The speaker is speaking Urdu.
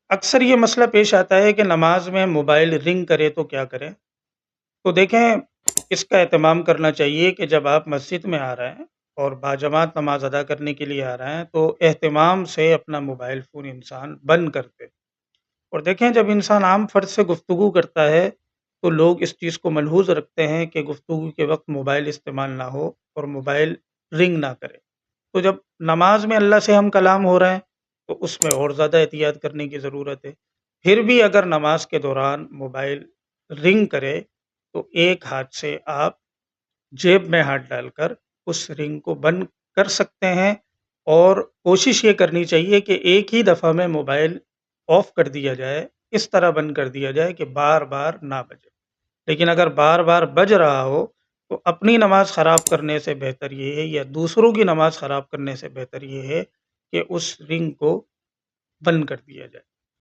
اکثر یہ مسئلہ پیش آتا ہے کہ نماز میں موبائل رنگ کرے تو کیا کریں؟ تو دیکھیں، اس کا اہتمام کرنا چاہیے کہ جب آپ مسجد میں آ رہے ہیں اور باجماعت نماز ادا کرنے کے لیے آ رہے ہیں تو اہتمام سے اپنا موبائل فون انسان بند کر دے۔ اور دیکھیں، جب انسان عام فرد سے گفتگو کرتا ہے تو لوگ اس چیز کو ملحوظ رکھتے ہیں کہ گفتگو کے وقت موبائل استعمال نہ ہو اور موبائل رنگ نہ کرے۔ تو جب نماز میں اللہ سے ہم کلام ہو رہے ہیں تو اس میں اور زیادہ احتیاط کرنے کی ضرورت ہے۔ پھر بھی اگر نماز کے دوران موبائل رنگ کرے تو ایک ہاتھ سے آپ جیب میں ہاتھ ڈال کر اس رنگ کو بند کر سکتے ہیں، اور کوشش یہ کرنی چاہیے کہ ایک ہی دفعہ میں موبائل آف کر دیا جائے، اس طرح بند کر دیا جائے کہ بار بار نہ بجے۔ لیکن اگر بار بار بج رہا ہو تو اپنی نماز خراب کرنے سے بہتر یہ ہے، یا دوسروں کی نماز خراب کرنے سے بہتر یہ ہے کہ اس رنگ کو بند کر دیا جائے۔